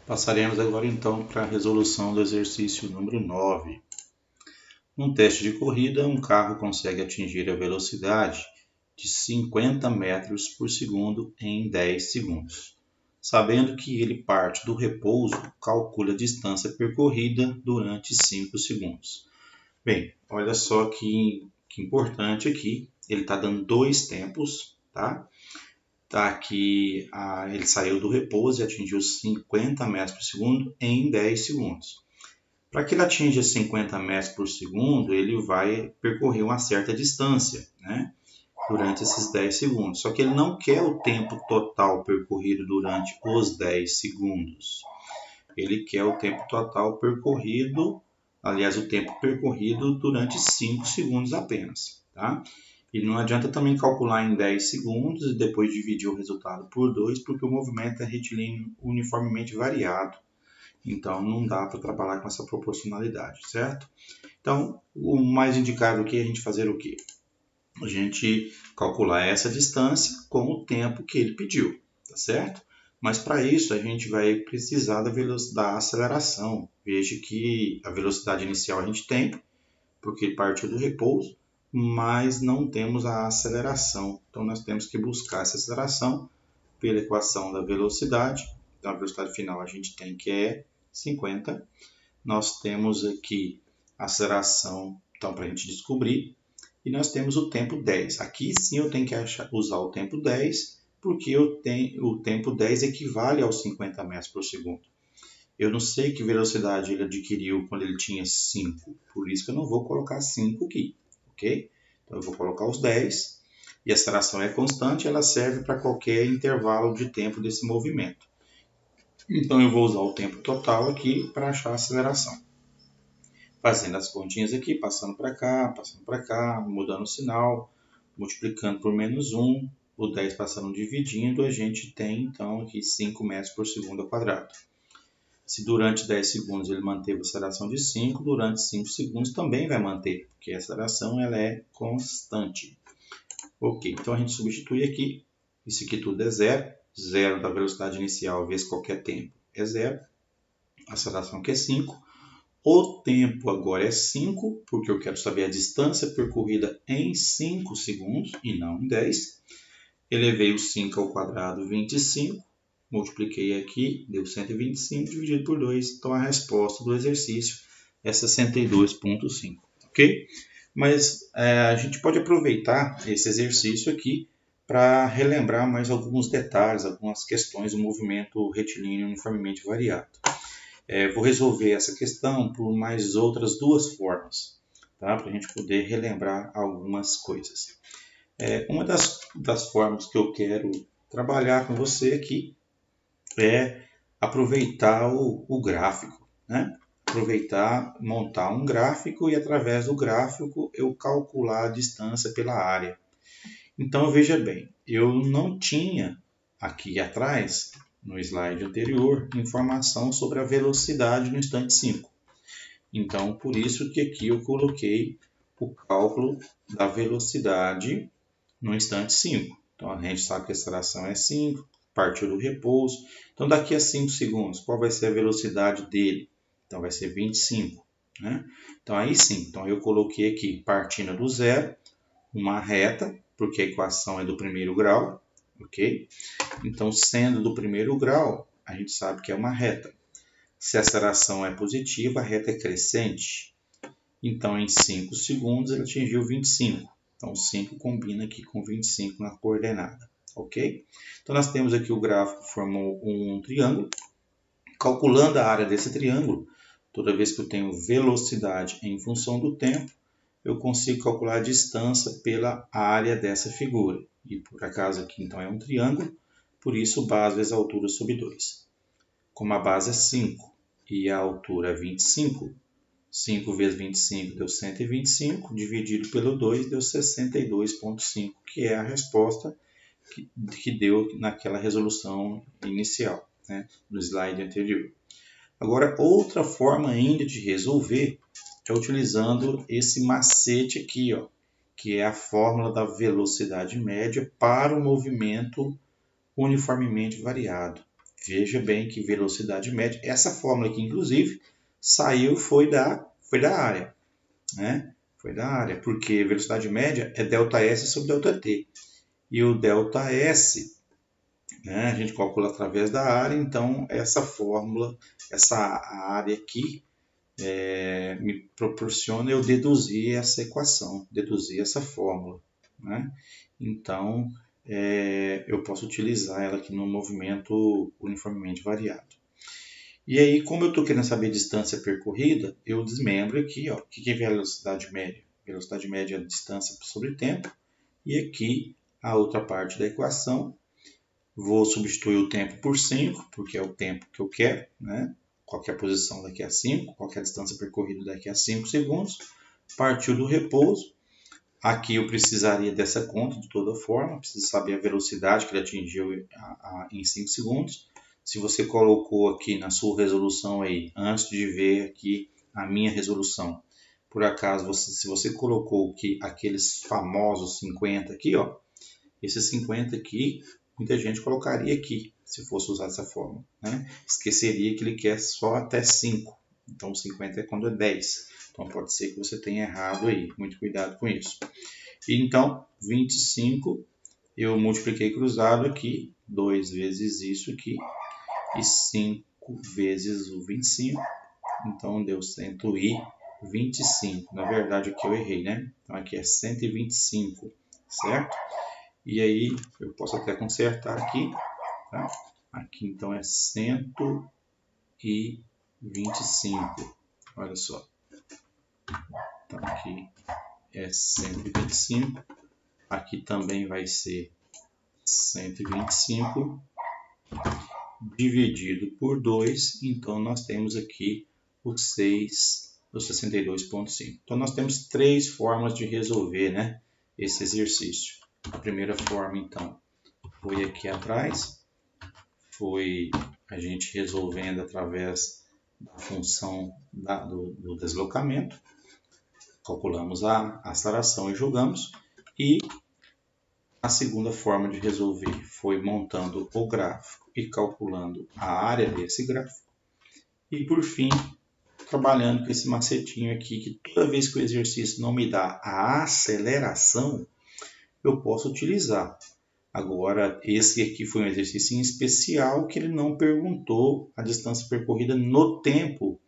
Passaremos agora então para a resolução do exercício número 9. Num teste de corrida, um carro consegue atingir a velocidade de 50 metros por segundo em 10 segundos. Sabendo que ele parte do repouso, calcule a distância percorrida durante 5 segundos. Bem, olha só que importante aqui, ele está dando dois tempos, tá? Tá aqui, ele saiu do repouso e atingiu 50 metros por segundo em 10 segundos. Para que ele atinja 50 metros por segundo, ele vai percorrer uma certa distância, né, durante esses 10 segundos. Só que ele não quer o tempo total percorrido durante os 10 segundos. Ele quer o tempo total percorrido, aliás, o tempo percorrido durante 5 segundos apenas, tá? E não adianta também calcular em 10 segundos e depois dividir o resultado por 2, porque o movimento é retilíneo uniformemente variado. Então, não dá para trabalhar com essa proporcionalidade, certo? Então, o mais indicado aqui é a gente fazer o quê? A gente calcular essa distância com o tempo que ele pediu, tá certo? Mas para isso a gente vai precisar da aceleração. Veja que a velocidade inicial a gente tem, porque partiu do repouso, mas não temos a aceleração. Então nós temos que buscar essa aceleração pela equação da velocidade. Então a velocidade final a gente tem que é 50. Nós temos aqui a aceleração, então, para a gente descobrir. E nós temos o tempo 10. Aqui sim eu tenho que usar o tempo 10, porque o tempo 10 equivale aos 50 metros por segundo. Eu não sei que velocidade ele adquiriu quando ele tinha 5, por isso que eu não vou colocar 5 aqui, ok? Então eu vou colocar os 10, e a aceleração é constante, ela serve para qualquer intervalo de tempo desse movimento. Então eu vou usar o tempo total aqui para achar a aceleração. Fazendo as continhas aqui, passando para cá, mudando o sinal, multiplicando por menos 1, o 10 passando dividindo, a gente tem então aqui 5 metros por segundo ao quadrado. Se durante 10 segundos ele manteve a aceleração de 5, durante 5 segundos também vai manter, porque a aceleração ela é constante. Ok, então a gente substitui aqui, isso aqui tudo é zero, zero da velocidade inicial vezes qualquer tempo é zero, a aceleração que é 5, o tempo agora é 5, porque eu quero saber a distância percorrida em 5 segundos e não em 10. Elevei o 5 ao quadrado, 25. Multipliquei aqui, deu 125 dividido por 2. Então a resposta do exercício é 62,5, ok? Mas a gente pode aproveitar esse exercício aqui para relembrar mais alguns detalhes, algumas questões do movimento retilíneo uniformemente variado. Vou resolver essa questão por mais outras duas formas, tá? Para a gente poder relembrar algumas coisas. Uma das formas que eu quero trabalhar com você aqui é aproveitar o gráfico, né? Aproveitar, montar um gráfico e através do gráfico eu calcular a distância pela área. Então veja bem, eu não tinha aqui atrás, no slide anterior, informação sobre a velocidade no instante 5. Então por isso que aqui eu coloquei o cálculo da velocidade no instante 5. Então a gente sabe que a aceleração é 5, partiu do repouso. Então daqui a 5 segundos, qual vai ser a velocidade dele? Então vai ser 25. Né? Então aí sim, então eu coloquei aqui, partindo do zero, uma reta, porque a equação é do primeiro grau, ok? Então sendo do primeiro grau, a gente sabe que é uma reta. Se a aceleração é positiva, a reta é crescente. Então em 5 segundos ele atingiu 25. Então, 5 combina aqui com 25 na coordenada, ok? Então, nós temos aqui o gráfico que formou um triângulo. Calculando a área desse triângulo, toda vez que eu tenho velocidade em função do tempo, eu consigo calcular a distância pela área dessa figura. E, por acaso, aqui então é um triângulo, por isso base vezes a altura sobre 2. Como a base é 5 e a altura é 25, 5 vezes 25 deu 125, dividido pelo 2 deu 62,5, que é a resposta que deu naquela resolução inicial, né, no slide anterior. Agora, outra forma ainda de resolver é utilizando esse macete aqui, ó, que é a fórmula da velocidade média para o movimento uniformemente variado. Veja bem que velocidade média, essa fórmula aqui, inclusive, foi da área, né? Foi da área, porque velocidade média é ΔS sobre ΔT. E o ΔS, né, a gente calcula através da área, então essa fórmula, essa área aqui, me proporciona eu deduzir essa equação, deduzir essa fórmula, né? Então, eu posso utilizar ela aqui no movimento uniformemente variado. E aí, como eu estou querendo saber a distância percorrida, eu desmembro aqui, ó, o que é velocidade média? Velocidade média é a distância sobre tempo, e aqui a outra parte da equação, vou substituir o tempo por 5, porque é o tempo que eu quero, né? Qualquer posição daqui a 5, qualquer distância percorrida daqui a 5 segundos, partiu do repouso. Aqui eu precisaria dessa conta de toda forma, preciso saber a velocidade que ele atingiu em 5 segundos. Se você colocou aqui na sua resolução aí, antes de ver aqui a minha resolução, por acaso, se você colocou aqui aqueles famosos 50 aqui, ó, esses 50 aqui, muita gente colocaria aqui, se fosse usar essa forma, né? Esqueceria que ele quer só até 5, então 50 é quando é 10. Então pode ser que você tenha errado aí, muito cuidado com isso. E então, 25, eu multipliquei cruzado aqui, 2 vezes isso aqui, e 5 vezes o 25, então deu 125. Na verdade aqui eu errei, né? Então aqui é 125, certo? E aí eu posso até consertar aqui, tá? Aqui então é 125, olha só. Então aqui é 125, aqui também vai ser 125 dividido por 2, então nós temos aqui o 62,5. Então nós temos 3 formas de resolver, né, esse exercício. A primeira forma, então, foi aqui atrás, foi a gente resolvendo através da função do deslocamento, calculamos a aceleração e jogamos, e a segunda forma de resolver foi montando o gráfico e calculando a área desse gráfico, e por fim, trabalhando com esse macetinho aqui, que toda vez que o exercício não me dá a aceleração, eu posso utilizar. Agora, esse aqui foi um exercício em especial que ele não perguntou a distância percorrida no tempo,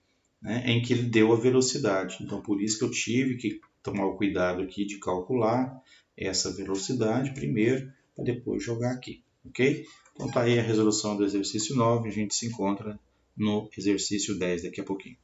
né, em que ele deu a velocidade. Então, por isso que eu tive que tomar o cuidado aqui de calcular essa velocidade primeiro, para depois jogar aqui, ok? Então, tá aí a resolução do exercício 9, a gente se encontra no exercício 10 daqui a pouquinho.